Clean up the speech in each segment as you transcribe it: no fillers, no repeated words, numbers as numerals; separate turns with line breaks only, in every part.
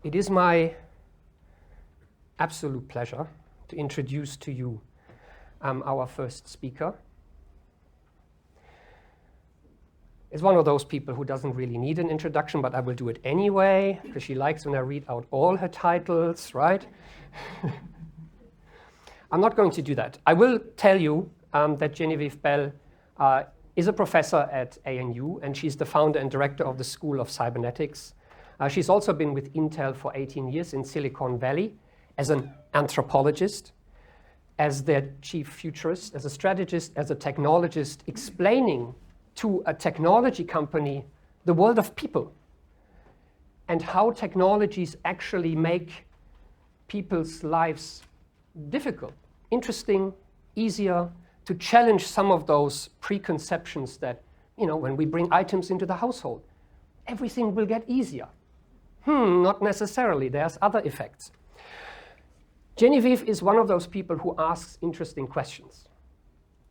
It is my absolute pleasure to introduce to you our first speaker. Is one of those people who doesn't really need an introduction, but I will do it anyway, because she likes when I read out all her titles, right? I'm not going to do that. I will tell you that Genevieve Bell is a professor at ANU, and she's the founder and director of the School of Cybernetics. She's also been with Intel for 18 years in Silicon Valley as an anthropologist, as their chief futurist, as a strategist, as a technologist, explaining to a technology company the world of people and how technologies actually make people's lives difficult, interesting, easier, to challenge some of those preconceptions that, when we bring items into the household, everything will get easier. Not necessarily. There's other effects. Genevieve is one of those people who asks interesting questions.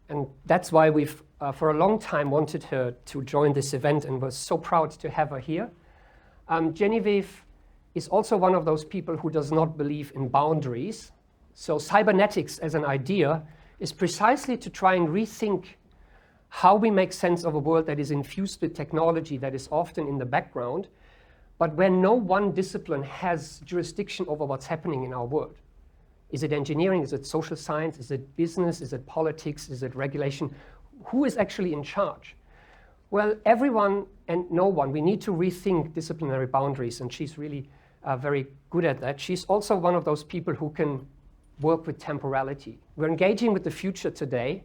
And that's why we've, for a long time, wanted her to join this event and was so proud to have her here. Genevieve is also one of those people who does not believe in boundaries. So cybernetics as an idea is precisely to try and rethink how we make sense of a world that is infused with technology that is often in the background, but where no one discipline has jurisdiction over what's happening in our world. Is it engineering? Is it social science? Is it business? Is it politics? Is it regulation? Who is actually in charge? Well, everyone and no one. We need to rethink disciplinary boundaries, and she's really very good at that. She's also one of those people who can work with temporality. We're engaging with the future today,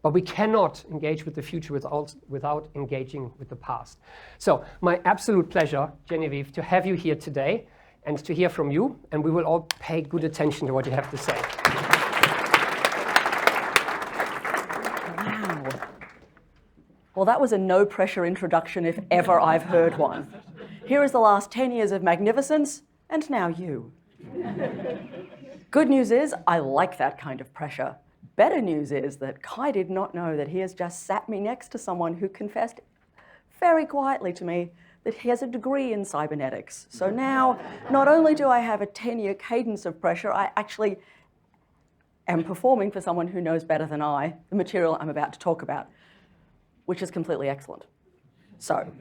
but we cannot engage with the future without engaging with the past. So my absolute pleasure, Genevieve, to have you here today and to hear from you, and we will all pay good attention to what you have to say.
Wow. Well, that was a no-pressure introduction if ever I've heard one. Here is the last 10 years of magnificence, and now you. Good news is, I like that kind of pressure. Better news is that Kai did not know that he has just sat me next to someone who confessed very quietly to me that he has a degree in cybernetics. So now, not only do I have a 10-year cadence of pressure, I actually am performing for someone who knows better than I the material I'm about to talk about, which is completely excellent. So,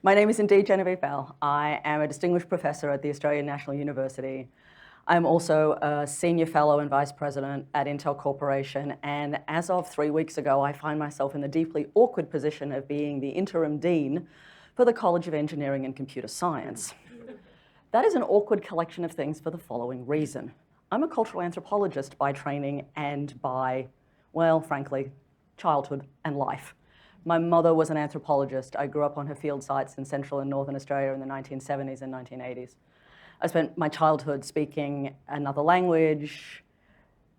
my name is indeed Genevieve Bell. I am a distinguished professor at the Australian National University. I'm also a senior fellow and vice president at Intel Corporation, and as of 3 weeks ago, I find myself in the deeply awkward position of being the interim dean for the College of Engineering and Computer Science. That is an awkward collection of things for the following reason. I'm a cultural anthropologist by training and by, well, frankly, childhood and life. My mother was an anthropologist. I grew up on her field sites in Central and Northern Australia in the 1970s and 1980s. I spent my childhood speaking another language.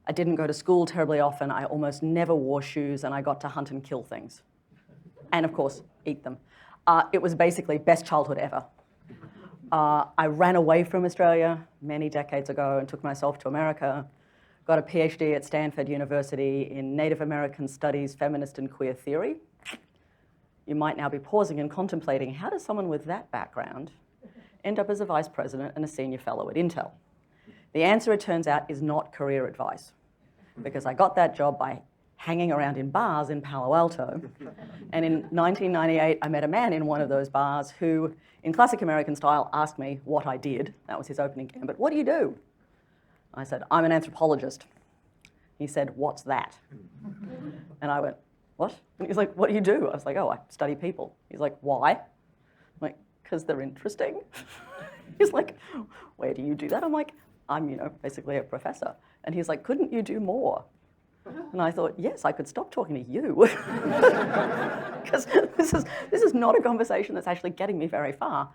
I didn't go to school terribly often. I almost never wore shoes, and I got to hunt and kill things. And of course, eat them. It was basically best childhood ever. I ran away from Australia many decades ago and took myself to America, got a PhD at Stanford University in Native American Studies, Feminist and Queer Theory. You might now be pausing and contemplating, how does someone with that background end up as a vice president and a senior fellow at Intel? The answer, it turns out, is not career advice, because I got that job by hanging around in bars in Palo Alto. And in 1998, I met a man in one of those bars who, in classic American style, asked me what I did. That was his opening gambit. What do you do? I said, I'm an anthropologist. He said, what's that? And I went, what? And he's like, what do you do? I was like, oh, I study people. He's like, why? I'm like, because they're interesting. He's like, where do you do that? I'm like, I'm, basically a professor. And he's like, couldn't you do more? And I thought, yes, I could stop talking to you. Because this is not a conversation that's actually getting me very far.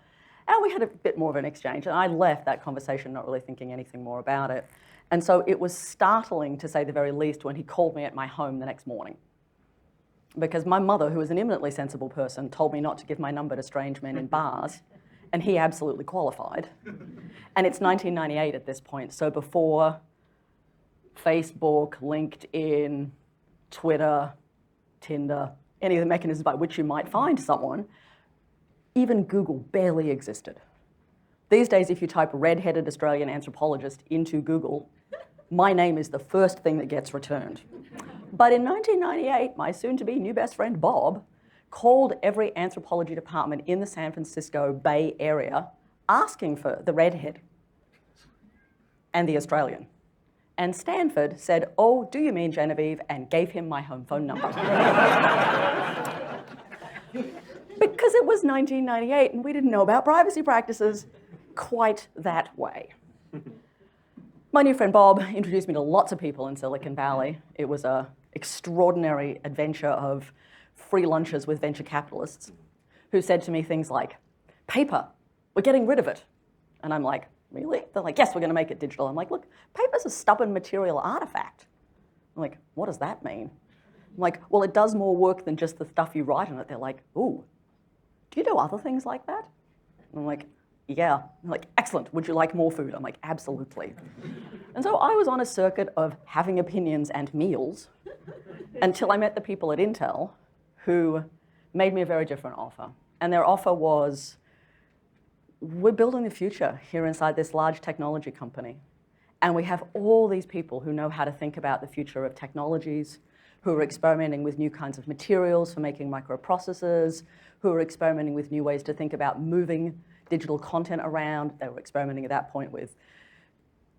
And we had a bit more of an exchange. And I left that conversation not really thinking anything more about it. And so it was startling, to say the very least, when he called me at my home the next morning. Because my mother, who was an eminently sensible person, told me not to give my number to strange men in bars, and he absolutely qualified. And it's 1998 at this point, so before Facebook, LinkedIn, Twitter, Tinder, any of the mechanisms by which you might find someone, even Google barely existed. These days, if you type red-headed Australian anthropologist into Google, my name is the first thing that gets returned. But in 1998, my soon-to-be new best friend, Bob, called every anthropology department in the San Francisco Bay Area asking for the redhead and the Australian. And Stanford said, "Oh, do you mean Genevieve?" and gave him my home phone number. Because it was 1998 and we didn't know about privacy practices quite that way. My new friend Bob introduced me to lots of people in Silicon Valley. It was an extraordinary adventure of free lunches with venture capitalists who said to me things like, "Paper, we're getting rid of it." And I'm like, "Really?" They're like, "Yes, we're going to make it digital." I'm like, "Look, paper's a stubborn material artifact." I'm like, "What does that mean?" I'm like, "Well, it does more work than just the stuff you write on it." They're like, "Ooh, do you do other things like that?" And I'm like, "Yeah." I'm like, "Excellent. Would you like more food?" I'm like, "Absolutely." And so I was on a circuit of having opinions and meals until I met the people at Intel who made me a very different offer. And their offer was, we're building the future here inside this large technology company. And we have all these people who know how to think about the future of technologies, who are experimenting with new kinds of materials for making microprocessors, who are experimenting with new ways to think about moving digital content around. They were experimenting at that point with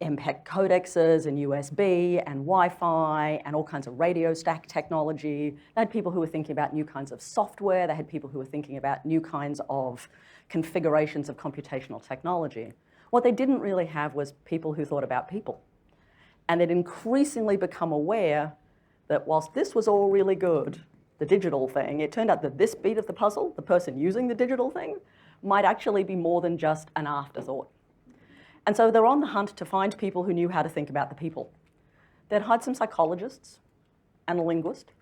MPEG codexes and USB and Wi-Fi and all kinds of radio stack technology. They had people who were thinking about new kinds of software. They had people who were thinking about new kinds of configurations of computational technology. What they didn't really have was people who thought about people. And they'd increasingly become aware that whilst this was all really good, the digital thing, it turned out that this bit of the puzzle, the person using the digital thing, might actually be more than just an afterthought. And so they're on the hunt to find people who knew how to think about the people. They'd hired some psychologists and a linguist.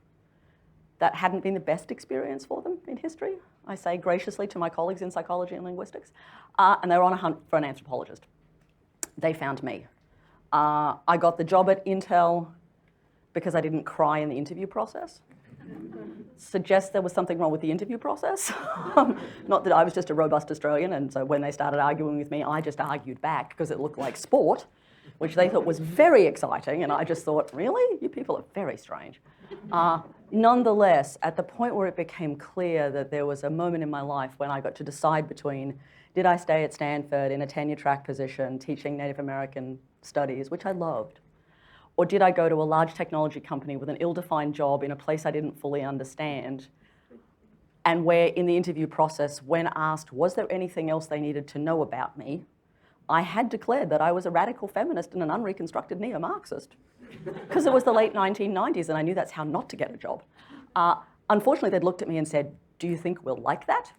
That hadn't been the best experience for them in history, I say graciously to my colleagues in psychology and linguistics. And they were on a hunt for an anthropologist. They found me. I got the job at Intel because I didn't cry in the interview process. Suggests there was something wrong with the interview process. Not that I was just a robust Australian, and so when they started arguing with me, I just argued back because it looked like sport, which they thought was very exciting, and I just thought, really? You people are very strange. Nonetheless, at the point where it became clear that there was a moment in my life when I got to decide between, did I stay at Stanford in a tenure-track position teaching Native American studies, which I loved, or did I go to a large technology company with an ill-defined job in a place I didn't fully understand, and where in the interview process, when asked, was there anything else they needed to know about me, I had declared that I was a radical feminist and an unreconstructed neo-Marxist. Because it was the late 1990s, and I knew that's how not to get a job. Unfortunately, they'd looked at me and said, "Do you think we'll like that?"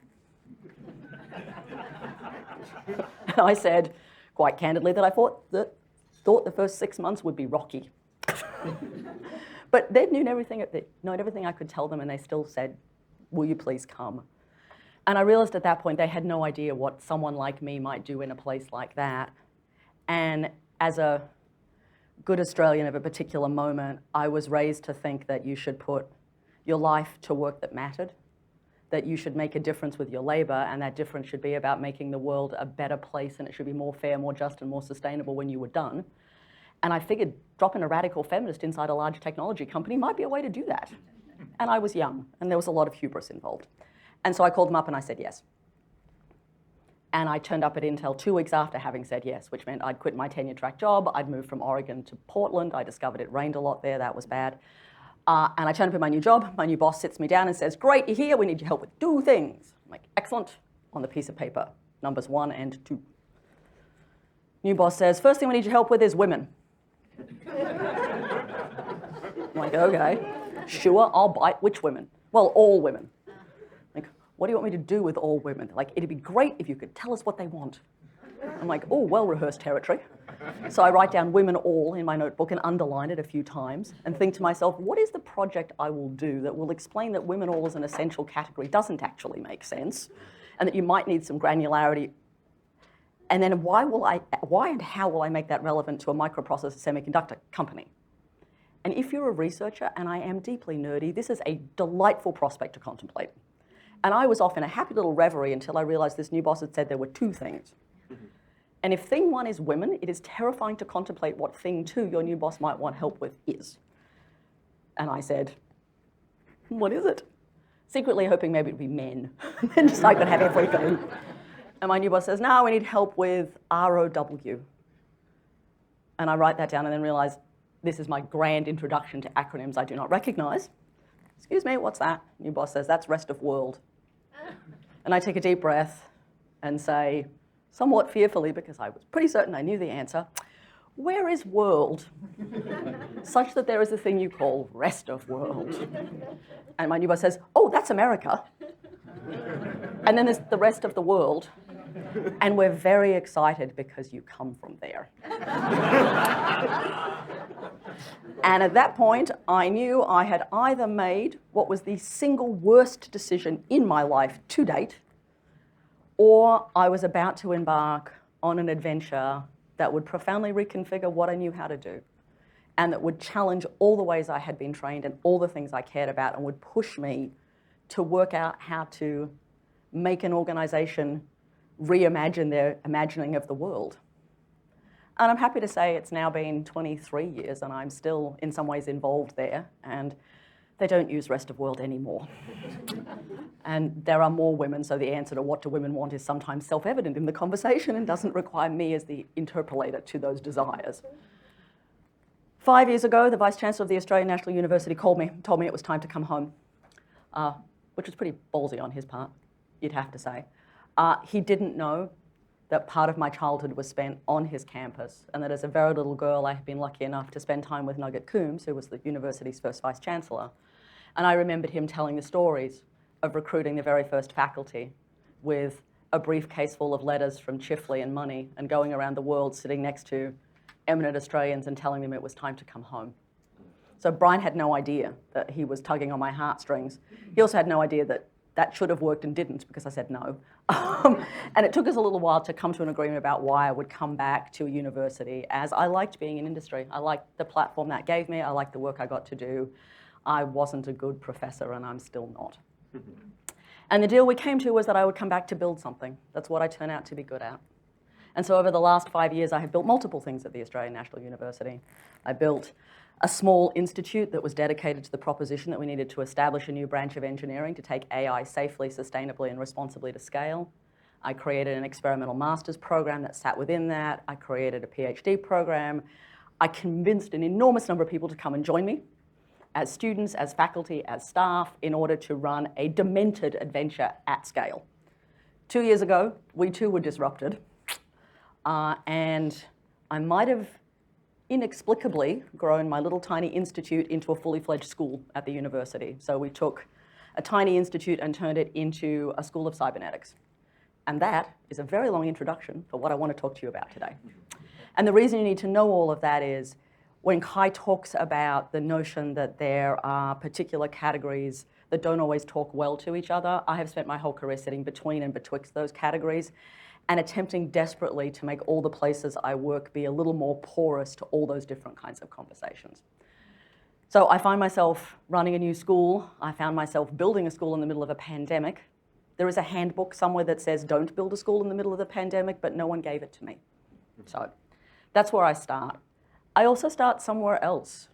And I said, quite candidly, that I thought the first 6 months would be rocky. But they'd known everything I could tell them, and they still said, "Will you please come?" And I realized at that point they had no idea what someone like me might do in a place like that. And as a good Australian of a particular moment, I was raised to think that you should put your life to work that mattered, that you should make a difference with your labor, and that difference should be about making the world a better place, and it should be more fair, more just, and more sustainable when you were done. And I figured dropping a radical feminist inside a large technology company might be a way to do that. And I was young, and there was a lot of hubris involved. And so I called them up and I said yes. And I turned up at Intel 2 weeks after having said yes, which meant I'd quit my tenure-track job. I'd moved from Oregon to Portland. I discovered it rained a lot there. That was bad. And I turned up at my new job. My new boss sits me down and says, "Great, you're here. We need your help with 2 things. I'm like, "Excellent," on the piece of paper, numbers 1 and 2. New boss says, "First thing we need your help with is women." I'm like, "Okay, sure, I'll bite. Which women?" "Well, all women." Like, "What do you want me to do with all women?" They're like, "It'd be great if you could tell us what they want." I'm like, "Oh, well-rehearsed territory." So I write down "women all" in my notebook and underline it a few times and think to myself, what is the project I will do that will explain that women all as an essential category doesn't actually make sense, and that you might need some granularity. And then why and how will I make that relevant to a microprocessor semiconductor company? And if you're a researcher, and I am deeply nerdy, this is a delightful prospect to contemplate. And I was off in a happy little reverie until I realized this new boss had said there were 2 things. And if thing 1 is women, it is terrifying to contemplate what thing 2 your new boss might want help with is. And I said, what is it? Secretly hoping maybe it would be men, and just I could have everything. And my new boss says, no, we need help with ROW. And I write that down and then realize this is my grand introduction to acronyms I do not recognize. Excuse me, what's that? New boss says, that's rest of world. And I take a deep breath and say, somewhat fearfully, because I was pretty certain I knew the answer, where is world? Such that there is a thing you call rest of world. And my new boss says, oh, that's America. And then there's the rest of the world. And we're very excited because you come from there. And at that point, I knew I had either made what was the single worst decision in my life to date, or I was about to embark on an adventure that would profoundly reconfigure what I knew how to do, and that would challenge all the ways I had been trained and all the things I cared about, and would push me to work out how to make an organization reimagine their imagining of the world. And I'm happy to say it's now been 23 years and I'm still in some ways involved there, and they don't use rest of world anymore. And there are more women, so the answer to what do women want is sometimes self-evident in the conversation and doesn't require me as the interpolator to those desires. 5 years ago, the Vice Chancellor of the Australian National University called me, told me it was time to come home, which was pretty ballsy on his part, you'd have to say. He didn't know that part of my childhood was spent on his campus, and that as a very little girl, I had been lucky enough to spend time with Nugget Coombs, who was the university's first Vice Chancellor. And I remembered him telling the stories of recruiting the very first faculty with a briefcase full of letters from Chifley and money, and going around the world sitting next to eminent Australians and telling them it was time to come home. So Brian had no idea that he was tugging on my heartstrings. He also had no idea that that should have worked and didn't, because I said no. And it took us a little while to come to an agreement about why I would come back to a university, as I liked being in industry. I liked the platform that gave me. I liked the work I got to do. I wasn't a good professor, and I'm still not. And the deal we came to was that I would come back to build something. That's what I turn out to be good at. And so over the last 5 years, I have built multiple things at the Australian National University. I built a small institute that was dedicated to the proposition that we needed to establish a new branch of engineering to take AI safely, sustainably, and responsibly to scale. I created an experimental master's program that sat within that. I created a PhD program. I convinced an enormous number of people to come and join me as students, as faculty, as staff, in order to run a demented adventure at scale. 2 years ago, we too were disrupted. And I might have inexplicably grown my little tiny institute into a fully fledged school at the university. So we took a tiny institute and turned it into a school of cybernetics. And that is a very long introduction for what I want to talk to you about today. And the reason you need to know all of that is when Kai talks about the notion that there are particular categories that don't always talk well to each other, I have spent my whole career sitting between and betwixt those categories and attempting desperately to make all the places I work be a little more porous to all those different kinds of conversations. So I find myself running a new school. I found myself building a school in the middle of a pandemic. There is a handbook somewhere that says don't build a school in the middle of the pandemic, but no one gave it to me. So that's where I start. I also start somewhere else.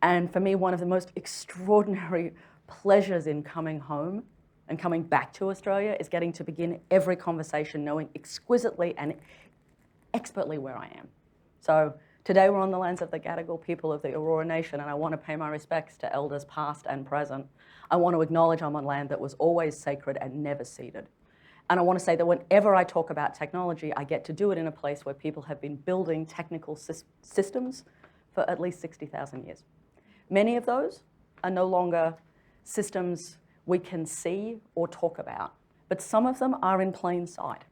And for me, one of the most extraordinary pleasures in coming home and coming back to Australia is getting to begin every conversation knowing exquisitely and expertly where I am. So today we're on the lands of the Gadigal people of the Aurora Nation, and I want to pay my respects to elders past and present. I want to acknowledge I'm on land that was always sacred and never ceded. And I want to say that whenever I talk about technology, I get to do it in a place where people have been building technical systems for at least 60,000 years. Many of those are no longer systems we can see or talk about, but some of them are in plain sight.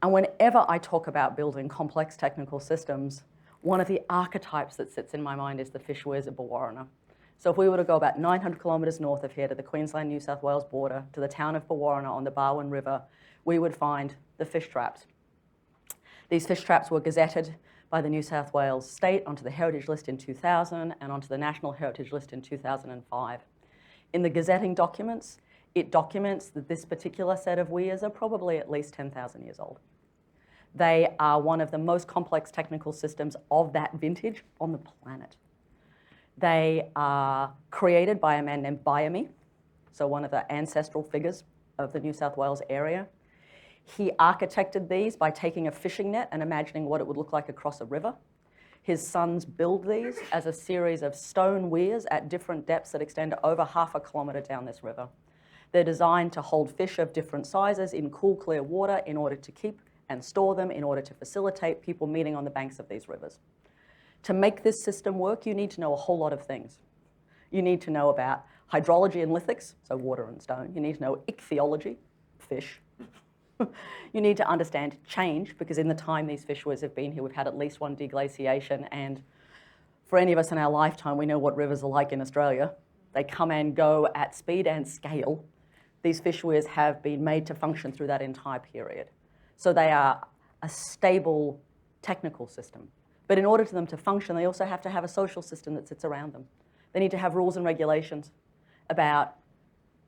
And whenever I talk about building complex technical systems, one of the archetypes that sits in my mind is the fish weirs of Bawarrina. So if we were to go about 900 kilometres north of here to the Queensland-New South Wales border, to the town of Bawarrina on the Barwon River, we would find the fish traps. These fish traps were gazetted by the New South Wales state onto the Heritage List in 2000 and onto the National Heritage List in 2005. In the gazetting documents, it documents that this particular set of weirs are probably at least 10,000 years old. They are one of the most complex technical systems of that vintage on the planet. They are created by a man named Byami, so one of the ancestral figures of the New South Wales area. He architected these by taking a fishing net and imagining what it would look like across a river. His sons build these as a series of stone weirs at different depths that extend over 1/2 kilometre down this river. They're designed to hold fish of different sizes in cool, clear water in order to keep and store them, in order to facilitate people meeting on the banks of these rivers. To make this system work, you need to know a whole lot of things. You need to know about hydrology and lithics, so water and stone. You need to know ichthyology, fish. You need to understand change, because in the time these fish weirs have been here, we've had at least one deglaciation, and for any of us in our lifetime, we know what rivers are like in Australia. They come and go at speed and scale. These fish weirs have been made to function through that entire period. So they are a stable technical system. But in order for them to function, they also have to have a social system that sits around them. They need to have rules and regulations about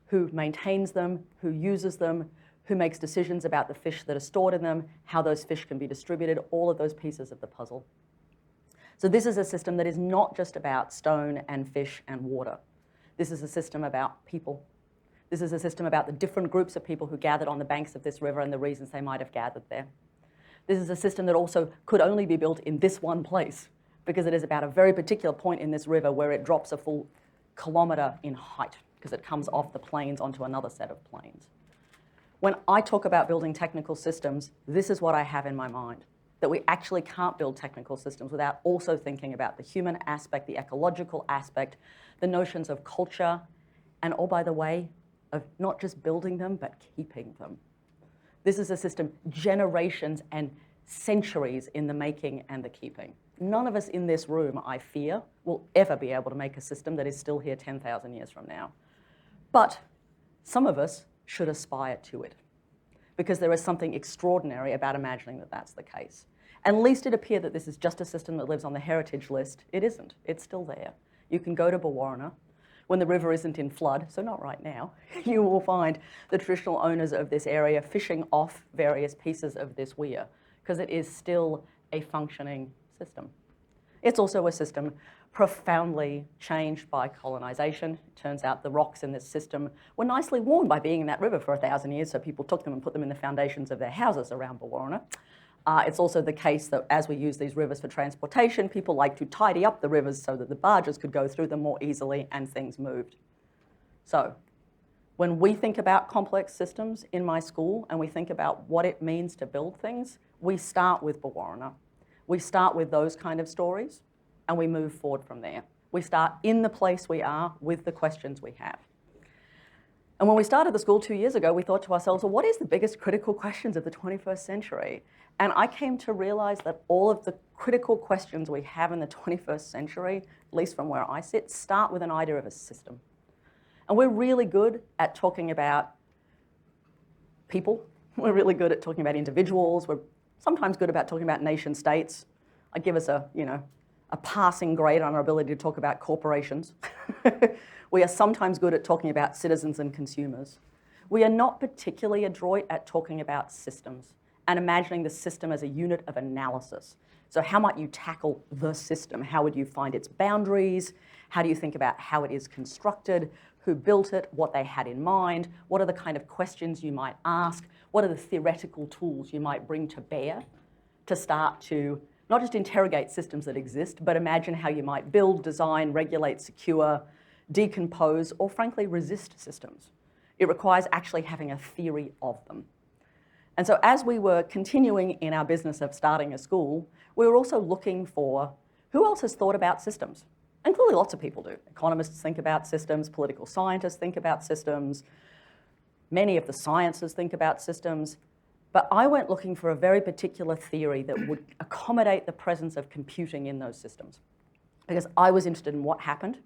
who maintains them, who uses them, who makes decisions about the fish that are stored in them, how those fish can be distributed, all of those pieces of the puzzle. So this is a system that is not just about stone and fish and water. This is a system about people. This is a system about the different groups of people who gathered on the banks of this river and the reasons they might have gathered there. This is a system that also could only be built in this one place, because it is about a very particular point in this river where it drops a full kilometre in height, because it comes off the plains onto another set of plains. When I talk about building technical systems, this is what I have in my mind, that we actually can't build technical systems without also thinking about the human aspect, the ecological aspect, the notions of culture, and oh, by the way, of not just building them, but keeping them. This is a system generations and centuries in the making and the keeping. None of us in this room, I fear, will ever be able to make a system that is still here 10,000 years from now. But some of us should aspire to it, because there is something extraordinary about imagining that that's the case. And lest it appear that this is just a system that lives on the heritage list, it isn't. It's still there. You can go to Bawarrina when the river isn't in flood, so not right now. You will find the traditional owners of this area fishing off various pieces of this weir, because it is still a functioning system. It's also a system profoundly changed by colonisation. It turns out the rocks in this system were nicely worn by being in that river for 1,000 years, so people took them and put them in the foundations of their houses around Bawarrina. It's also the case that as we use these rivers for transportation, people like to tidy up the rivers so that the barges could go through them more easily and things moved. So when we think about complex systems in my school and we think about what it means to build things, we start with Bawarrina. We start with those kind of stories and we move forward from there. We start in the place we are with the questions we have. And when we started the school 2 years ago, we thought to ourselves, well, what is the biggest critical questions of the 21st century? And I came to realize that all of the critical questions we have in the 21st century, at least from where I sit, start with an idea of a system. And we're really good at talking about people. We're really good at talking about individuals. We're sometimes good about talking about nation states. I'd give us a passing grade on our ability to talk about corporations. We are sometimes good at talking about citizens and consumers. We are not particularly adroit at talking about systems and imagining the system as a unit of analysis. So how might you tackle the system? How would you find its boundaries? How do you think about how it is constructed? Who built it? What they had in mind? What are the kind of questions you might ask? What are the theoretical tools you might bring to bear to start to not just interrogate systems that exist, but imagine how you might build, design, regulate, secure, decompose, or frankly resist systems. It requires actually having a theory of them. And so as we were continuing in our business of starting a school, we were also looking for who else has thought about systems? And clearly lots of people do. Economists think about systems, political scientists think about systems, many of the sciences think about systems. But I went looking for a very particular theory that would accommodate the presence of computing in those systems, because I was interested in what happened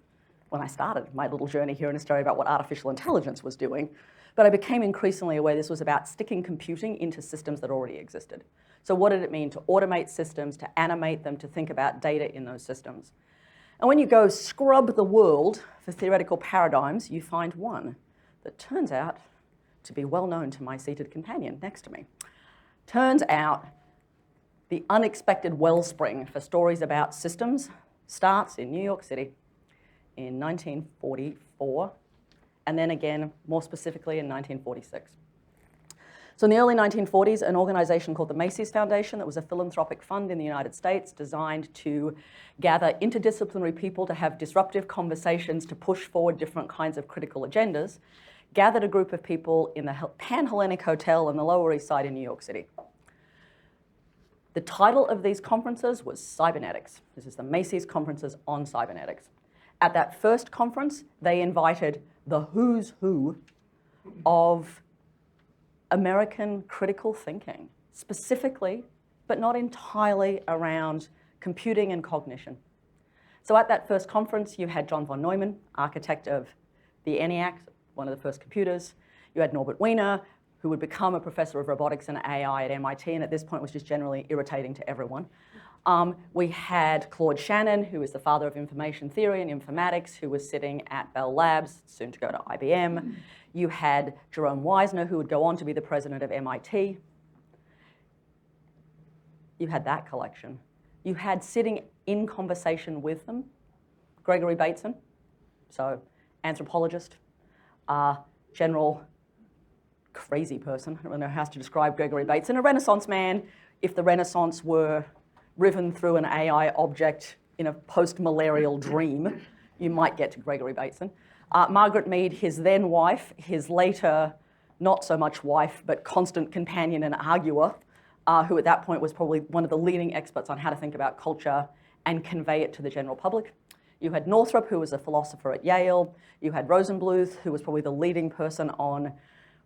when I started my little journey here in Australia about what artificial intelligence was doing. But I became increasingly aware this was about sticking computing into systems that already existed. So what did it mean to automate systems, to animate them, to think about data in those systems? And when you go scrub the world for theoretical paradigms, you find one that turns out to be well known to my seated companion next to me. Turns out the unexpected wellspring for stories about systems starts in New York City in 1944, and then again, more specifically, in 1946. So in the early 1940s, an organization called the Macy's Foundation, that was a philanthropic fund in the United States designed to gather interdisciplinary people to have disruptive conversations to push forward different kinds of critical agendas, gathered a group of people in the Pan-Hellenic Hotel on the Lower East Side in New York City. The title of these conferences was Cybernetics. This is the Macy's Conferences on Cybernetics. At that first conference, they invited the who's who of American critical thinking, specifically, but not entirely, around computing and cognition. So at that first conference, you had John von Neumann, architect of the ENIAC, one of the first computers. You had Norbert Wiener, who would become a professor of robotics and AI at MIT, and at this point was just generally irritating to everyone. We had Claude Shannon, who is the father of information theory and informatics, who was sitting at Bell Labs, soon to go to IBM. You had Jerome Wiesner, who would go on to be the president of MIT. You had that collection. You had, sitting in conversation with them, Gregory Bateson, so anthropologist, general crazy person. I don't know how else to describe Gregory Bateson, a Renaissance man. If the Renaissance were riven through an AI object in a post-malarial dream, you might get to Gregory Bateson. Margaret Mead, his then wife, his later not so much wife, but constant companion and arguer, who at that point was probably one of the leading experts on how to think about culture and convey it to the general public. You had Northrop, who was a philosopher at Yale. You had Rosenbluth, who was probably the leading person on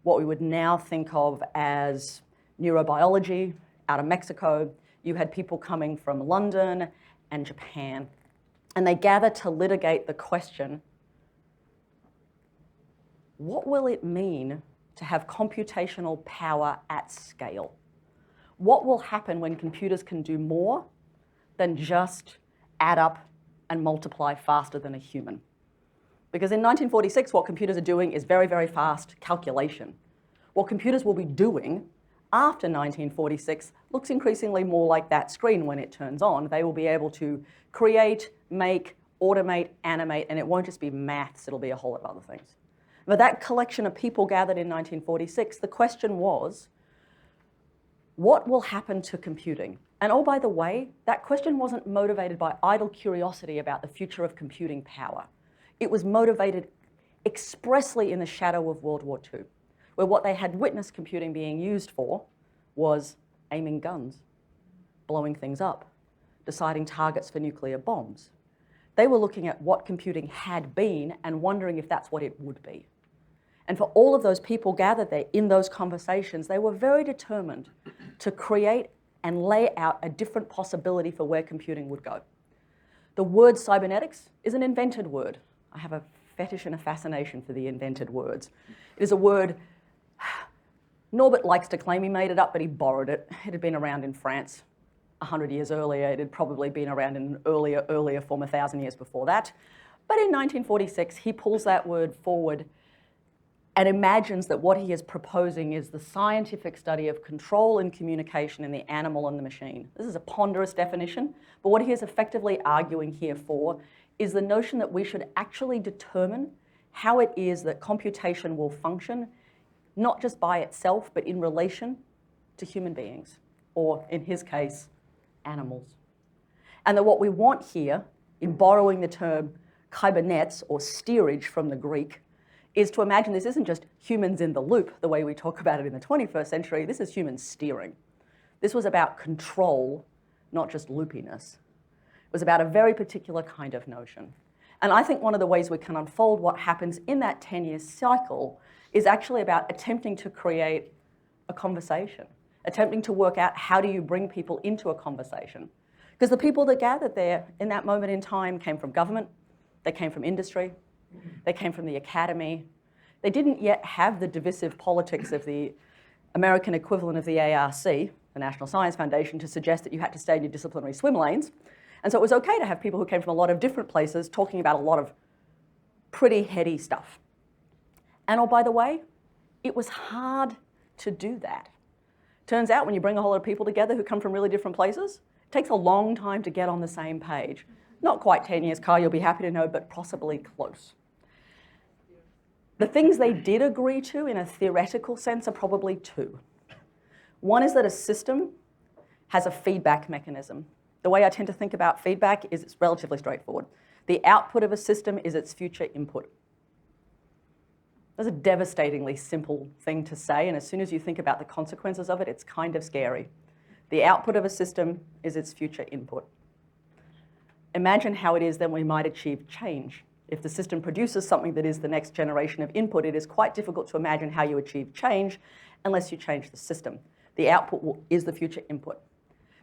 what we would now think of as neurobiology out of Mexico. You had people coming from London and Japan. And they gathered to litigate the question, what will it mean to have computational power at scale? What will happen when computers can do more than just add up and multiply faster than a human? Because in 1946, what computers are doing is very, very fast calculation. What computers will be doing after 1946 looks increasingly more like that screen when it turns on. They will be able to create, make, automate, animate, and it won't just be maths, it'll be a whole lot of other things. But that collection of people gathered in 1946, the question was, what will happen to computing? And oh, by the way, that question wasn't motivated by idle curiosity about the future of computing power. It was motivated expressly in the shadow of World War II, where what they had witnessed computing being used for was aiming guns, blowing things up, deciding targets for nuclear bombs. They were looking at what computing had been and wondering if that's what it would be. And for all of those people gathered there in those conversations, they were very determined to create and lay out a different possibility for where computing would go. The word cybernetics is an invented word. I have a fetish and a fascination for the invented words. It is a word, Norbert likes to claim he made it up, but he borrowed it. It had been around in France 100 years earlier. It had probably been around in an earlier form 1,000 years before that. But in 1946, he pulls that word forward and imagines that what he is proposing is the scientific study of control and communication in the animal and the machine. This is a ponderous definition, but what he is effectively arguing here for is the notion that we should actually determine how it is that computation will function, not just by itself, but in relation to human beings, or in his case, animals. And that what we want here, in borrowing the term kybernets, or steerage from the Greek, is to imagine this isn't just humans in the loop, the way we talk about it in the 21st century. This is human steering. This was about control, not just loopiness. It was about a very particular kind of notion. And I think one of the ways we can unfold what happens in that 10-year cycle is actually about attempting to create a conversation, attempting to work out how do you bring people into a conversation. Because the people that gathered there in that moment in time came from government, they came from industry, they came from the academy. They didn't yet have the divisive politics of the American equivalent of the ARC, the National Science Foundation, to suggest that you had to stay in your disciplinary swim lanes. And so it was okay to have people who came from a lot of different places talking about a lot of pretty heady stuff. And oh, by the way, it was hard to do that. Turns out when you bring a whole lot of people together who come from really different places, it takes a long time to get on the same page. Not quite 10 years, Kyle, you'll be happy to know, but possibly close. The things they did agree to in a theoretical sense are probably two. One is that a system has a feedback mechanism. The way I tend to think about feedback is it's relatively straightforward. The output of a system is its future input. That's a devastatingly simple thing to say, and as soon as you think about the consequences of it, it's kind of scary. The output of a system is its future input. Imagine how it is then we might achieve change. If the system produces something that is the next generation of input, it is quite difficult to imagine how you achieve change unless you change the system. The output is the future input.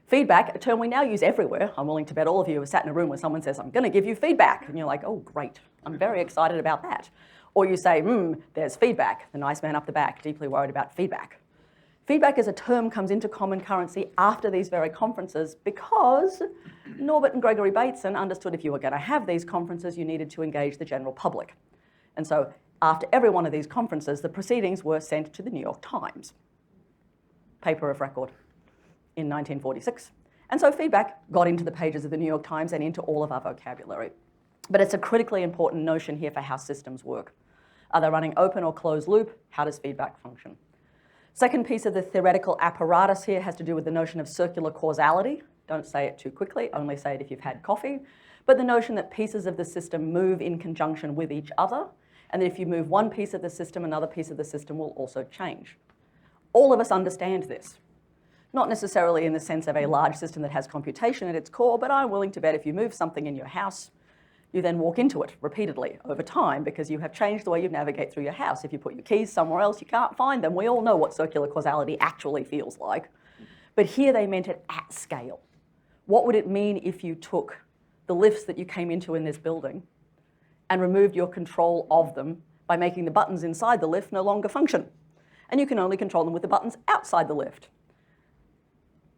Feedback, a term we now use everywhere. I'm willing to bet all of you have sat in a room where someone says, I'm going to give you feedback. And you're like, oh, great. I'm very excited about that. Or you say, there's feedback. The nice man up the back, deeply worried about feedback. Feedback as a term comes into common currency after these very conferences because Norbert and Gregory Bateson understood if you were going to have these conferences, you needed to engage the general public. And so after every one of these conferences, the proceedings were sent to the New York Times, paper of record, in 1946. And so feedback got into the pages of the New York Times and into all of our vocabulary. But it's a critically important notion here for how systems work. Are they running open or closed loop? How does feedback function? Second piece of the theoretical apparatus here has to do with the notion of circular causality. Don't say it too quickly, only say it if you've had coffee. But the notion that pieces of the system move in conjunction with each other, and that if you move one piece of the system, another piece of the system will also change. All of us understand this. Not necessarily in the sense of a large system that has computation at its core, but I'm willing to bet if you move something in your house, you then walk into it repeatedly over time because you have changed the way you navigate through your house. If you put your keys somewhere else, you can't find them. We all know what circular causality actually feels like. But here they meant it at scale. What would it mean if you took the lifts that you came into in this building and removed your control of them by making the buttons inside the lift no longer function? And you can only control them with the buttons outside the lift.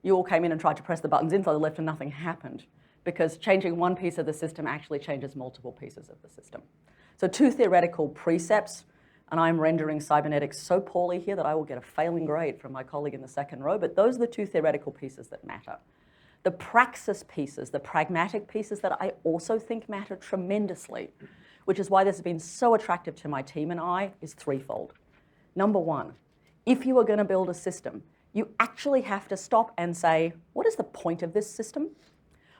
You all came in and tried to press the buttons inside the lift and nothing happened, because changing one piece of the system actually changes multiple pieces of the system. So two theoretical precepts, and I'm rendering cybernetics so poorly here that I will get a failing grade from my colleague in the second row, but those are the two theoretical pieces that matter. The praxis pieces, the pragmatic pieces that I also think matter tremendously, which is why this has been so attractive to my team and I, is threefold. Number one, if you are going to build a system, you actually have to stop and say, what is the point of this system?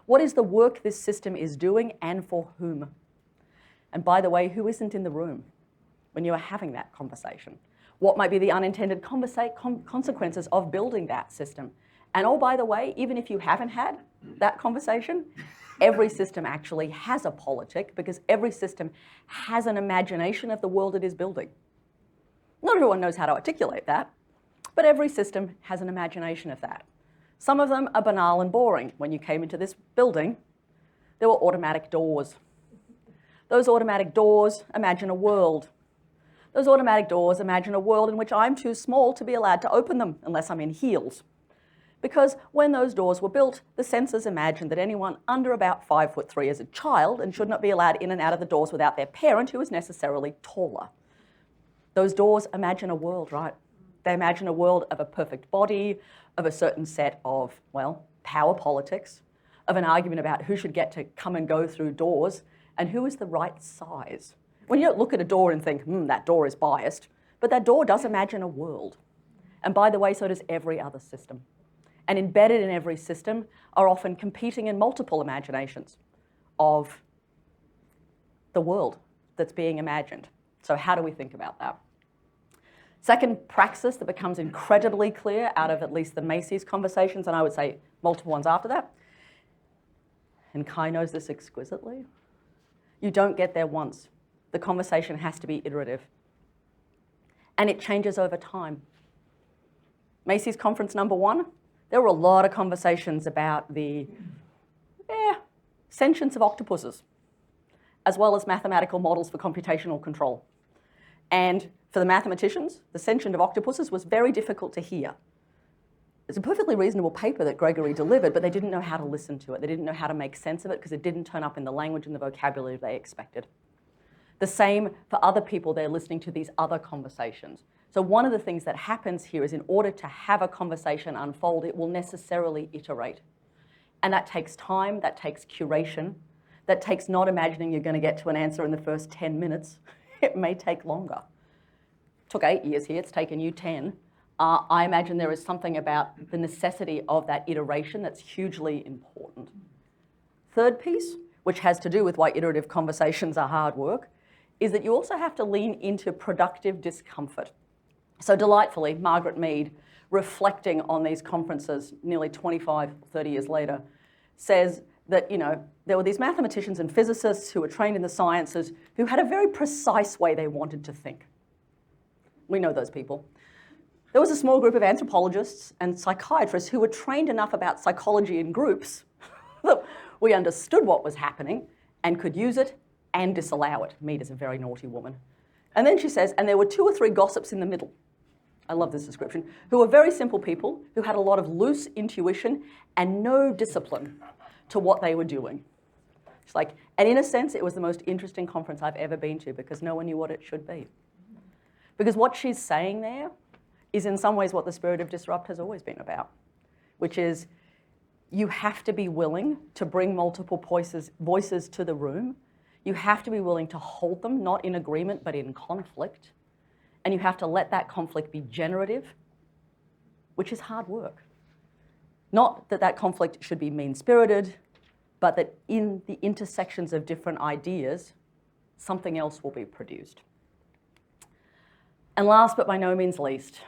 What is the work this system is doing and for whom? And by the way, who isn't in the room when you are having that conversation? What might be the unintended consequences of building that system? And oh, by the way, even if you haven't had that conversation, every system actually has a politic because every system has an imagination of the world it is building. Not everyone knows how to articulate that, but every system has an imagination of that. Some of them are banal and boring. When you came into this building, there were automatic doors. Those automatic doors imagine a world. Those automatic doors imagine a world in which I'm too small to be allowed to open them unless I'm in heels. Because when those doors were built, the censors imagined that anyone under about 5'3" is a child and should not be allowed in and out of the doors without their parent, who is necessarily taller. Those doors imagine a world, right? They imagine a world of a perfect body, of a certain set of, well, power politics, of an argument about who should get to come and go through doors, and who is the right size. When you don't look at a door and think, that door is biased, but that door does imagine a world. And by the way, so does every other system. And embedded in every system are often competing and multiple imaginations of the world that's being imagined. So how do we think about that? Second praxis that becomes incredibly clear out of at least the Macy's conversations, and I would say multiple ones after that, and Kai knows this exquisitely, you don't get there once. The conversation has to be iterative. And it changes over time. Macy's conference number 1, there were a lot of conversations about the sentience of octopuses, as well as mathematical models for computational control. And for the mathematicians, the sentient of octopuses was very difficult to hear. It's a perfectly reasonable paper that Gregory delivered, but they didn't know how to listen to it. They didn't know how to make sense of it because it didn't turn up in the language and the vocabulary they expected. The same for other people, they're listening to these other conversations. So one of the things that happens here is in order to have a conversation unfold, it will necessarily iterate. And that takes time, that takes curation, that takes not imagining you're going to get to an answer in the first 10 minutes. It may take longer. It took 8 years here, it's taken you 10. I imagine there is something about the necessity of that iteration that's hugely important. Third piece, which has to do with why iterative conversations are hard work, is that you also have to lean into productive discomfort. So delightfully, Margaret Mead, reflecting on these conferences nearly 25, 30 years later, says that, there were these mathematicians and physicists who were trained in the sciences who had a very precise way they wanted to think. We know those people. There was a small group of anthropologists and psychiatrists who were trained enough about psychology in groups that we understood what was happening and could use it and disallow it. Mead is a very naughty woman. And then she says, and there were 2 or 3 gossips in the middle. I love this description, who were very simple people who had a lot of loose intuition and no discipline to what they were doing. It's like, and in a sense, it was the most interesting conference I've ever been to because no one knew what it should be. Because what she's saying there is in some ways what the spirit of Disrupt has always been about, which is you have to be willing to bring multiple voices to the room. You have to be willing to hold them, not in agreement, but in conflict. And you have to let that conflict be generative, which is hard work. Not that that conflict should be mean-spirited, but that in the intersections of different ideas, something else will be produced. And last but by no means least,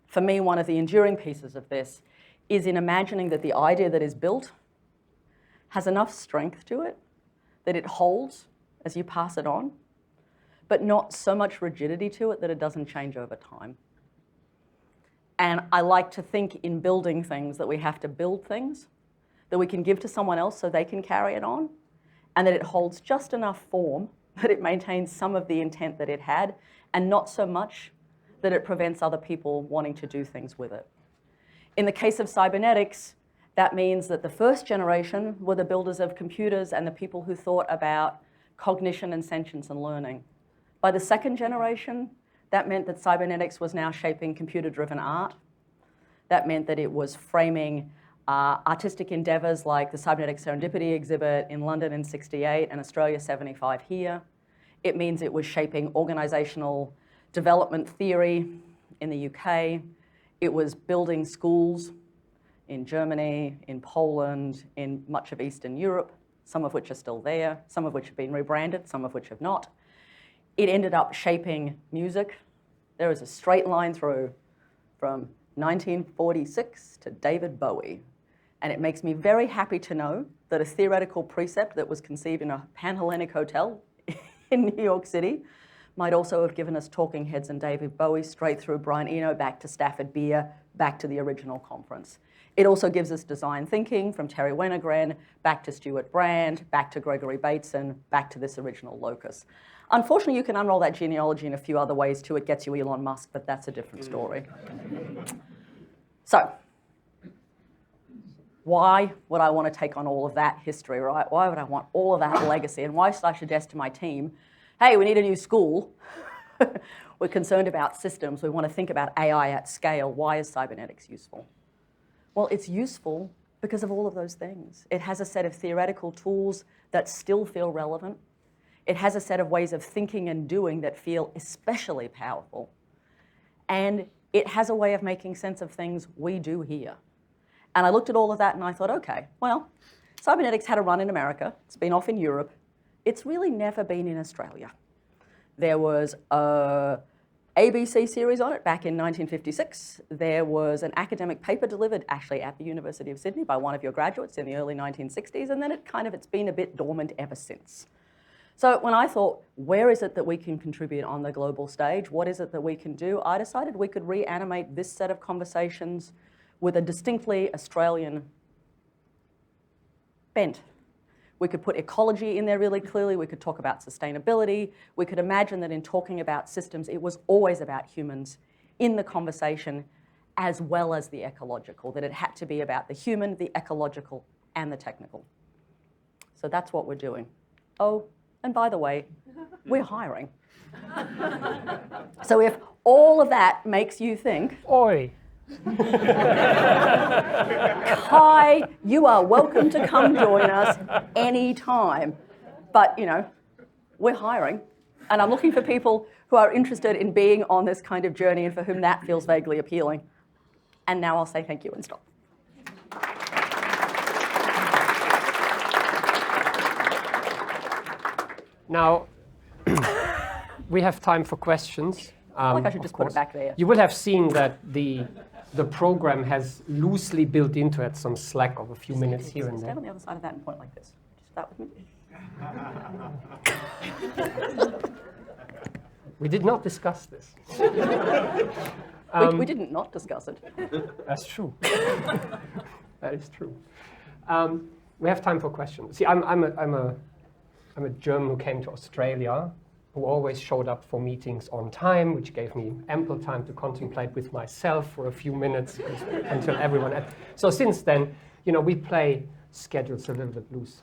for me, one of the enduring pieces of this is in imagining that the idea that is built has enough strength to it that it holds as you pass it on, but not so much rigidity to it that it doesn't change over time. And I like to think in building things that we have to build things that we can give to someone else so they can carry it on, and that it holds just enough form that it maintains some of the intent that it had, and not so much that it prevents other people wanting to do things with it. In the case of cybernetics, that means that the first generation were the builders of computers and the people who thought about cognition and sentience and learning. By the second generation, that meant that cybernetics was now shaping computer-driven art. That meant that it was framing artistic endeavors like the Cybernetics Serendipity exhibit in London in '68 and Australia 75 here. It means it was shaping organizational development theory in the UK. It was building schools in Germany, in Poland, in much of Eastern Europe, some of which are still there, some of which have been rebranded, some of which have not. It ended up shaping music. There is a straight line through from 1946 to David Bowie. And it makes me very happy to know that a theoretical precept that was conceived in a Pan-Hellenic hotel in New York City might also have given us Talking Heads and David Bowie straight through Brian Eno, back to Stafford Beer, back to the original conference. It also gives us design thinking from Terry Wennergren, back to Stuart Brand, back to Gregory Bateson, back to this original locus. Unfortunately, you can unroll that genealogy in a few other ways too. It gets you Elon Musk, but that's a different story. So, why would I want to take on all of that history, right? Why would I want all of that legacy? And why should I suggest to my team, hey, we need a new school. We're concerned about systems. We want to think about AI at scale. Why is cybernetics useful? Well, it's useful because of all of those things. It has a set of theoretical tools that still feel relevant. It has a set of ways of thinking and doing that feel especially powerful. And it has a way of making sense of things we do here. And I looked at all of that and I thought, okay, well, cybernetics had a run in America. It's been off in Europe. It's really never been in Australia. There was a ABC series on it back in 1956. There was an academic paper delivered actually at the University of Sydney by one of your graduates in the early 1960s, and then it's been a bit dormant ever since. So when I thought, where is it that we can contribute on the global stage? What is it that we can do? I decided we could reanimate this set of conversations with a distinctly Australian bent. We could put ecology in there really clearly. We could talk about sustainability. We could imagine that in talking about systems, it was always about humans in the conversation as well as the ecological, that it had to be about the human, the ecological, and the technical. So that's what we're doing. Oh, And by the way, we're hiring. So if all of that makes you think,
Oi!
Kai, you are welcome to come join us anytime. But, we're hiring. And I'm looking for people who are interested in being on this kind of journey and for whom that feels vaguely appealing. And now I'll say thank you and stop.
Now, we have time for questions.
I feel like I should just put it back there.
You will have seen that the program has loosely built into it some slack of a few minutes here and there.
Stand on the other side of that and point like this. Just start with me.
We did not discuss this.
We didn't not discuss it.
That's true. That is true. We have time for questions. See, I'm a German who came to Australia, who always showed up for meetings on time, which gave me ample time to contemplate with myself for a few minutes until everyone had. So since then, we play schedules a little bit loose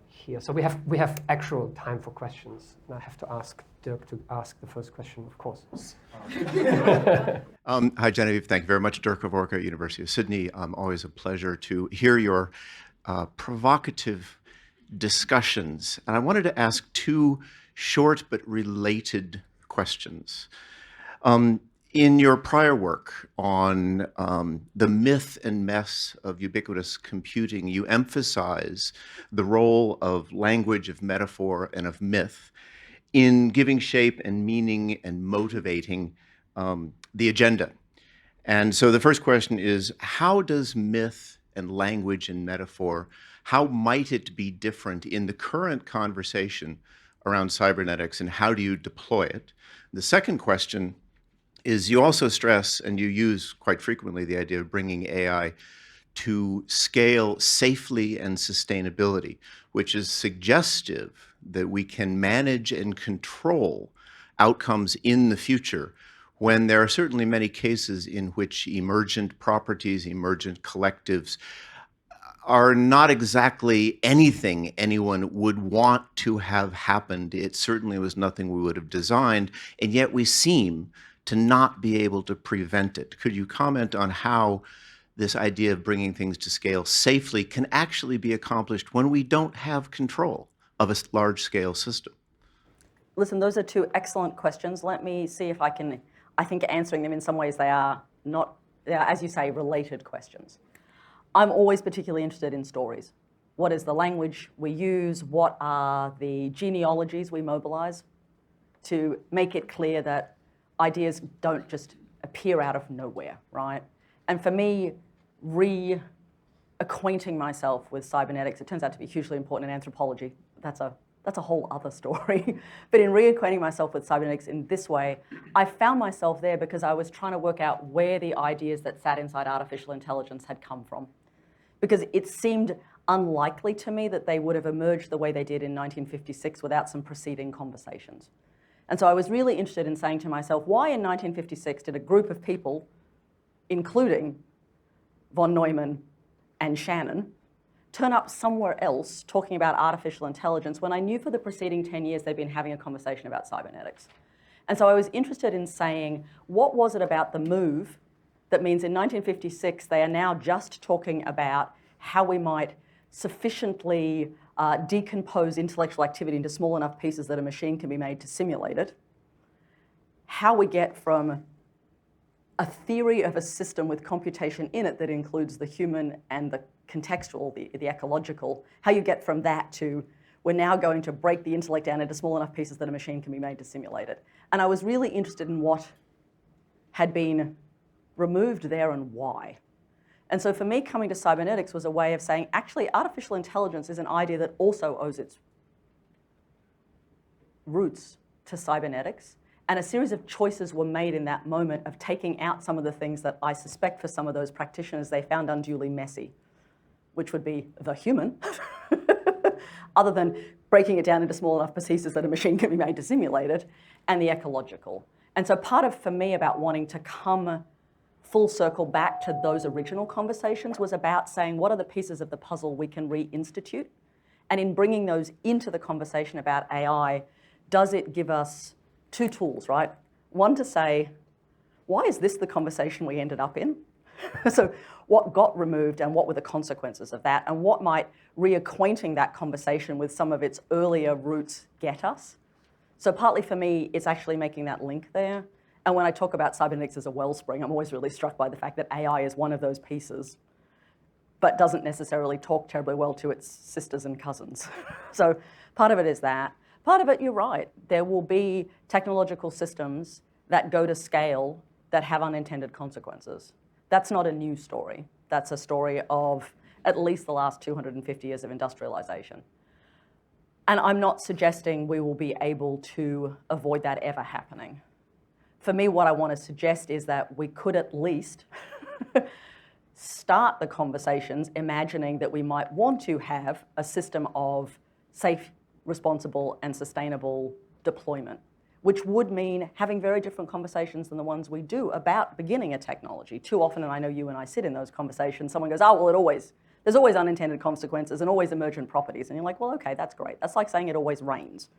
here. So we have actual time for questions. And I have to ask Dirk to ask the first question, of course.
Hi, Genevieve. Thank you very much. Dirk of Orca, University of Sydney. Always a pleasure to hear your provocative discussions. And I wanted to ask two short but related questions. In your prior work on the myth and mess of ubiquitous computing, you emphasize the role of language, of metaphor, and of myth in giving shape and meaning and motivating the agenda. And so the first question is, how does myth and language and metaphor, how might it be different in the current conversation around cybernetics, and how do you deploy it? The second question is, you also stress, and you use quite frequently, the idea of bringing AI to scale safely and sustainability, which is suggestive that we can manage and control outcomes in the future when there are certainly many cases in which emergent properties, emergent collectives are not exactly anything anyone would want to have happened. It certainly was nothing we would have designed, and yet we seem to not be able to prevent it. Could you comment on how this idea of bringing things to scale safely can actually be accomplished when we don't have control of a large-scale system?
Listen, those are two excellent questions. Let me see if I think answering them in some ways they are, as you say, related questions. I'm always particularly interested in stories. What is the language we use? What are the genealogies we mobilize to make it clear that ideas don't just appear out of nowhere, right? And for me, reacquainting myself with cybernetics, it turns out to be hugely important in anthropology. That's a whole other story. But in reacquainting myself with cybernetics in this way, I found myself there because I was trying to work out where the ideas that sat inside artificial intelligence had come from. Because it seemed unlikely to me that they would have emerged the way they did in 1956 without some preceding conversations. And so I was really interested in saying to myself, why in 1956 did a group of people, including von Neumann and Shannon, turn up somewhere else talking about artificial intelligence when I knew for the preceding 10 years they'd been having a conversation about cybernetics? And so I was interested in saying, what was it about the move that means in 1956 they are now just talking about how we might sufficiently decompose intellectual activity into small enough pieces that a machine can be made to simulate it, how we get from a theory of a system with computation in it that includes the human and the contextual, the ecological, how you get from that to we're now going to break the intellect down into small enough pieces that a machine can be made to simulate it. And I was really interested in what had been removed there and why. And so for me, coming to cybernetics was a way of saying, actually, artificial intelligence is an idea that also owes its roots to cybernetics. And a series of choices were made in that moment of taking out some of the things that I suspect for some of those practitioners they found unduly messy, which would be the human, other than breaking it down into small enough pieces that a machine can be made to simulate it, and the ecological. And so part of, for me, about wanting to come full circle back to those original conversations was about saying, what are the pieces of the puzzle we can reinstitute? And in bringing those into the conversation about AI, does it give us two tools, right? One to say, why is this the conversation we ended up in? So what got removed and what were the consequences of that, and what might reacquainting that conversation with some of its earlier roots get us? So partly for me, it's actually making that link there. And when I talk about cybernetics as a wellspring, I'm always really struck by the fact that AI is one of those pieces, but doesn't necessarily talk terribly well to its sisters and cousins. So part of it is that. Part of it, you're right, there will be technological systems that go to scale that have unintended consequences. That's not a new story. That's a story of at least the last 250 years of industrialization. And I'm not suggesting we will be able to avoid that ever happening. For me, what I want to suggest is that we could at least start the conversations imagining that we might want to have a system of safe, responsible, and sustainable deployment, which would mean having very different conversations than the ones we do about beginning a technology. Too often, and I know you and I sit in those conversations, someone goes, oh, well, there's always unintended consequences and always emergent properties. And you're like, well, okay, that's great. That's like saying it always rains.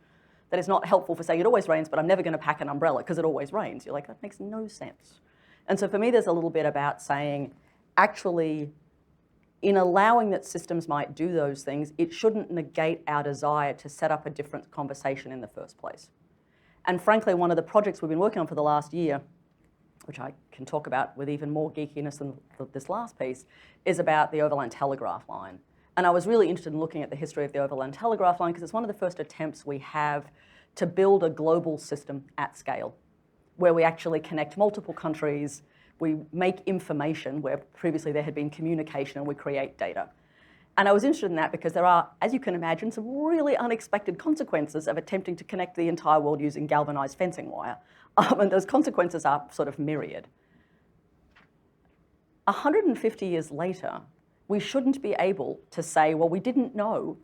That is not helpful for saying it always rains, but I'm never going to pack an umbrella because it always rains. You're like, that makes no sense. And so for me, there's a little bit about saying, actually, in allowing that systems might do those things, it shouldn't negate our desire to set up a different conversation in the first place. And frankly, one of the projects we've been working on for the last year, which I can talk about with even more geekiness than this last piece, is about the overland telegraph line. And I was really interested in looking at the history of the overland telegraph line because it's one of the first attempts we have to build a global system at scale, where we actually connect multiple countries, we make information where previously there had been communication, and we create data. And I was interested in that because there are, as you can imagine, some really unexpected consequences of attempting to connect the entire world using galvanized fencing wire. And those consequences are sort of myriad. 150 years later, we shouldn't be able to say, well, we didn't know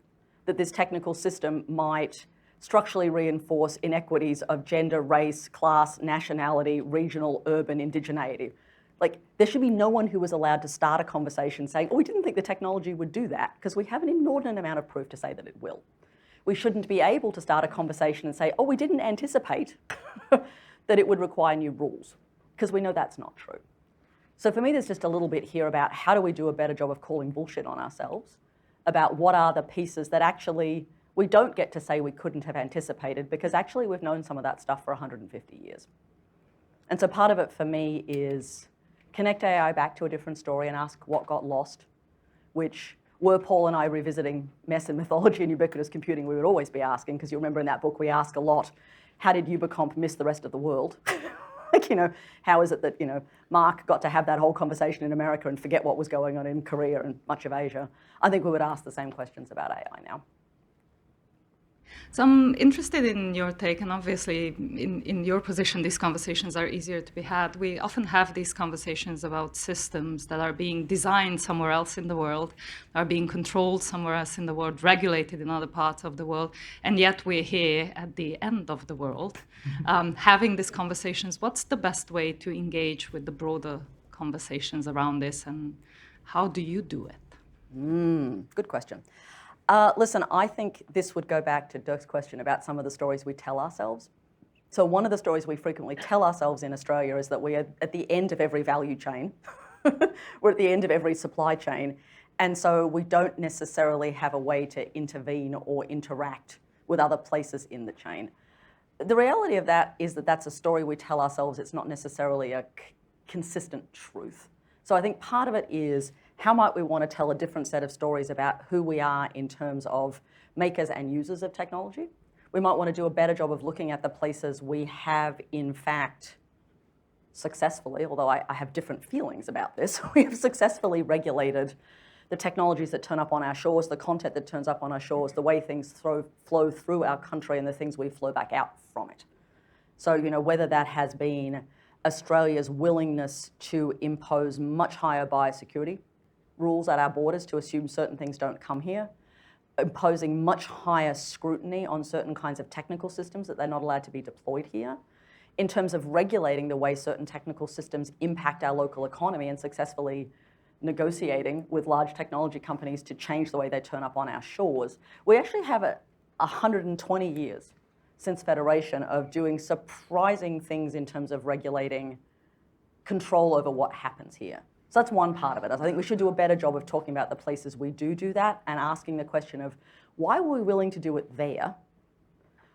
that this technical system might structurally reinforce inequities of gender, race, class, nationality, regional, urban, indigeneity. Like, there should be no one who was allowed to start a conversation saying, oh, we didn't think the technology would do that, because we have an inordinate amount of proof to say that it will. We shouldn't be able to start a conversation and say, oh, we didn't anticipate that it would require new rules, because we know that's not true. So for me, there's just a little bit here about how do we do a better job of calling bullshit on ourselves, about what are the pieces that actually we don't get to say we couldn't have anticipated, because actually we've known some of that stuff for 150 years. And so part of it for me is connect AI back to a different story and ask what got lost, which were Paul and I revisiting mess and mythology and ubiquitous computing, we would always be asking, because you remember in that book we ask a lot, how did Ubercomp miss the rest of the world? Like, how is it that, Mark got to have that whole conversation in America and forget what was going on in Korea and much of Asia? I think we would ask the same questions about AI now.
So I'm interested in your take, and obviously in your position, these conversations are easier to be had. We often have these conversations about systems that are being designed somewhere else in the world, are being controlled somewhere else in the world, regulated in other parts of the world, and yet we're here at the end of the world having these conversations. What's the best way to engage with the broader conversations around this, and how do you do it?
Good question. Listen, I think this would go back to Dirk's question about some of the stories we tell ourselves. So one of the stories we frequently tell ourselves in Australia is that we are at the end of every value chain. We're at the end of every supply chain. And so we don't necessarily have a way to intervene or interact with other places in the chain. The reality of that is that that's a story we tell ourselves. It's not necessarily a consistent truth. So I think part of it is, how might we want to tell a different set of stories about who we are in terms of makers and users of technology? We might want to do a better job of looking at the places we have, in fact, successfully, although I have different feelings about this, we have successfully regulated the technologies that turn up on our shores, the content that turns up on our shores, the way things flow through our country, and the things we flow back out from it. So, whether that has been Australia's willingness to impose much higher biosecurity rules at our borders to assume certain things don't come here, imposing much higher scrutiny on certain kinds of technical systems that they're not allowed to be deployed here, in terms of regulating the way certain technical systems impact our local economy and successfully negotiating with large technology companies to change the way they turn up on our shores. We actually have 120 years since Federation of doing surprising things in terms of regulating control over what happens here. So that's one part of it. I think we should do a better job of talking about the places we do that and asking the question of why were we willing to do it there?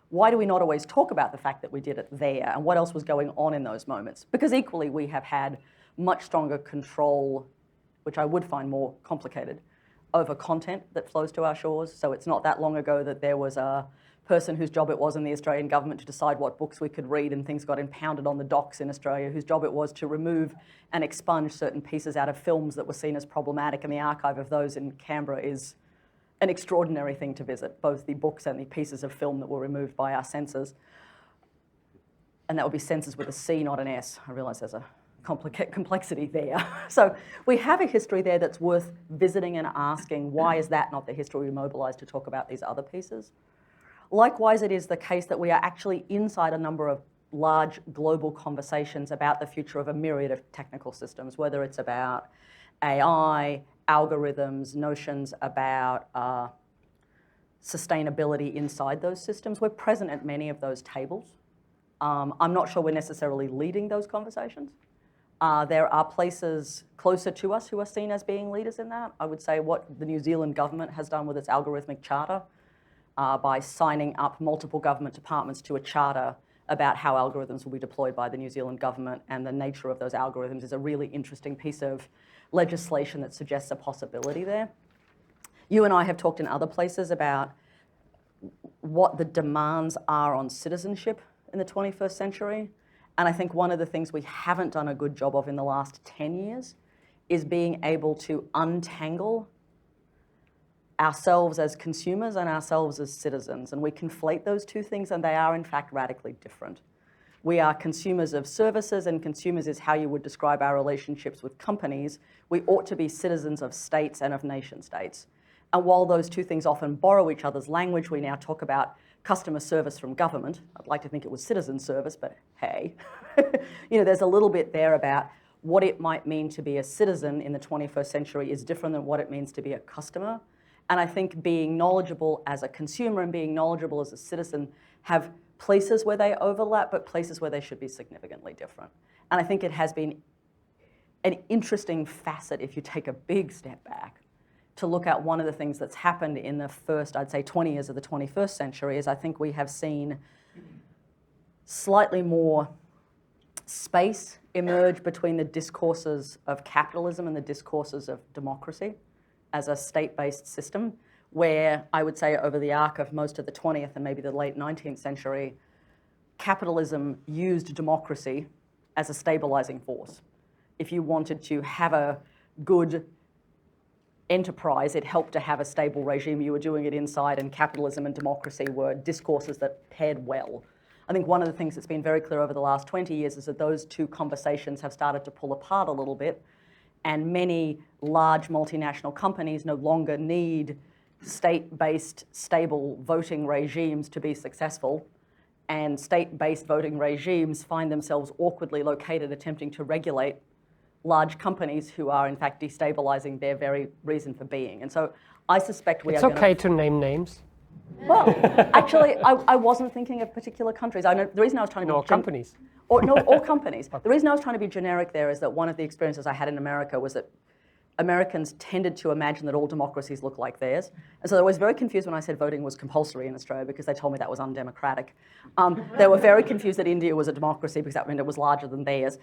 Why do we not always talk about the fact that we did it there and what else was going on in those moments? Because equally we have had much stronger control, which I would find more complicated, over content that flows to our shores. So it's not that long ago that there was a person whose job it was in the Australian government to decide what books we could read, and things got impounded on the docks in Australia, whose job it was to remove and expunge certain pieces out of films that were seen as problematic, and the archive of those in Canberra is an extraordinary thing to visit, both the books and the pieces of film that were removed by our censors. And that would be censors with a C, not an S. I realise there's a complexity there. So we have a history there that's worth visiting and asking, why is that not the history we mobilised to talk about these other pieces? Likewise, it is the case that we are actually inside a number of large global conversations about the future of a myriad of technical systems, whether it's about AI, algorithms, notions about sustainability inside those systems. We're present at many of those tables. I'm not sure we're necessarily leading those conversations. There are places closer to us who are seen as being leaders in that. I would say what the New Zealand government has done with its algorithmic charter, by signing up multiple government departments to a charter about how algorithms will be deployed by the New Zealand government and the nature of those algorithms, is a really interesting piece of legislation that suggests a possibility there. You and I have talked in other places about what the demands are on citizenship in the 21st century. And I think one of the things we haven't done a good job of in the last 10 years is being able to untangle ourselves as consumers and ourselves as citizens. And we conflate those two things, and they are in fact radically different. We are consumers of services, and consumers is how you would describe our relationships with companies. We ought to be citizens of states and of nation states. And while those two things often borrow each other's language, we now talk about customer service from government. I'd like to think it was citizen service, but hey. There's a little bit there about what it might mean to be a citizen in the 21st century is different than what it means to be a customer. And I think being knowledgeable as a consumer and being knowledgeable as a citizen have places where they overlap, but places where they should be significantly different. And I think it has been an interesting facet, if you take a big step back, to look at one of the things that's happened in the first, I'd say, 20 years of the 21st century is I think we have seen slightly more space emerge between the discourses of capitalism and the discourses of democracy as a state-based system, where I would say over the arc of most of the 20th and maybe the late 19th century, capitalism used democracy as a stabilizing force. If you wanted to have a good enterprise, it helped to have a stable regime you were doing it inside, and capitalism and democracy were discourses that paired well. I think one of the things that's been very clear over the last 20 years is that those two conversations have started to pull apart a little bit, and many large multinational companies no longer need state-based stable voting regimes to be successful, and state-based voting regimes find themselves awkwardly located attempting to regulate large companies who are in fact destabilizing their very reason for being. And so I suspect we are
It's okay to name names.
Well, actually, I wasn't thinking of particular countries. I know the reason I was trying to be
companies.
Or companies. The reason I was trying to be generic there is that one of the experiences I had in America was that Americans tended to imagine that all democracies look like theirs. And so I was very confused when I said voting was compulsory in Australia because they told me that was undemocratic. They were very confused that India was a democracy because that meant it was larger than theirs.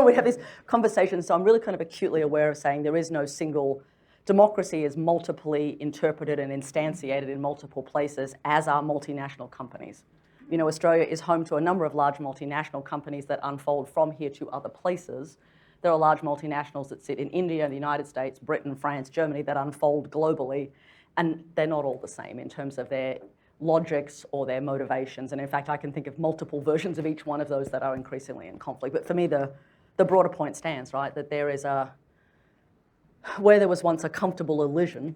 We have these conversations, so I'm really kind of acutely aware of saying there is no single democracy is multiply interpreted and instantiated in multiple places, as are multinational companies. Australia is home to a number of large multinational companies that unfold from here to other places. There are large multinationals that sit in India, the United States, Britain, France, Germany that unfold globally, and they're not all the same in terms of their logics or their motivations. And in fact, I can think of multiple versions of each one of those that are increasingly in conflict. But for me, the broader point stands, right? That there is where there was once a comfortable illusion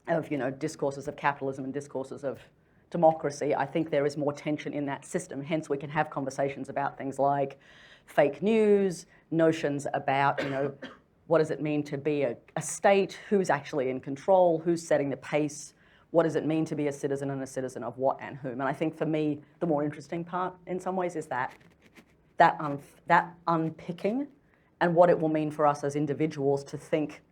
of, discourses of capitalism and discourses of democracy, I think there is more tension in that system. Hence, we can have conversations about things like fake news, notions about, What does it mean to be a state? Who's actually in control? Who's setting the pace? What does it mean to be a citizen, and a citizen of what and whom? And I think for me, the more interesting part in some ways is that unpicking and what it will mean for us as individuals to think,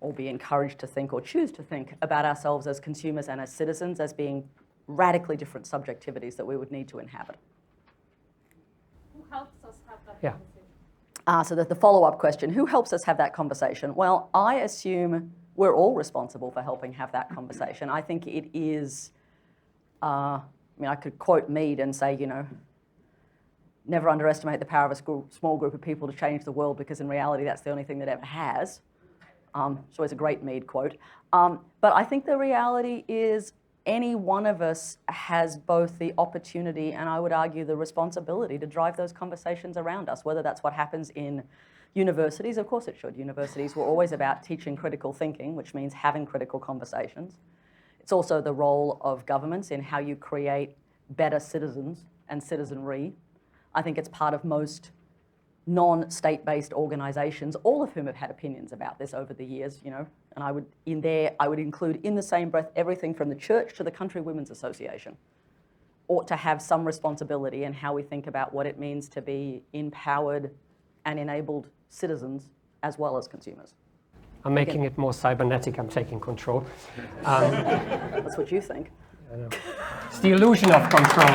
or be encouraged to think, or choose to think about ourselves as consumers and as citizens as being radically different subjectivities that we would need to inhabit.
Who helps us have that
Yeah.
conversation? So the follow-up question, who helps us have that conversation? Well, I assume we're all responsible for helping have that conversation. I think it is, I could quote Mead and say, never underestimate the power of a small group of people to change the world, because in reality, that's the only thing that ever has. It's always a great Mead quote. But I think the reality is any one of us has both the opportunity and, I would argue, the responsibility to drive those conversations around us, whether that's what happens in universities. Of course it should. Universities were always about teaching critical thinking, which means having critical conversations. It's also the role of governments in how you create better citizens and citizenry. I think it's part of most non-state-based organizations, all of whom have had opinions about this over the years, and I would include in the same breath everything from the church to the Country Women's Association ought to have some responsibility in how we think about what it means to be empowered and enabled citizens as well as consumers.
I'm making it more cybernetic. I'm taking control.
That's what you think.
It's the illusion of control.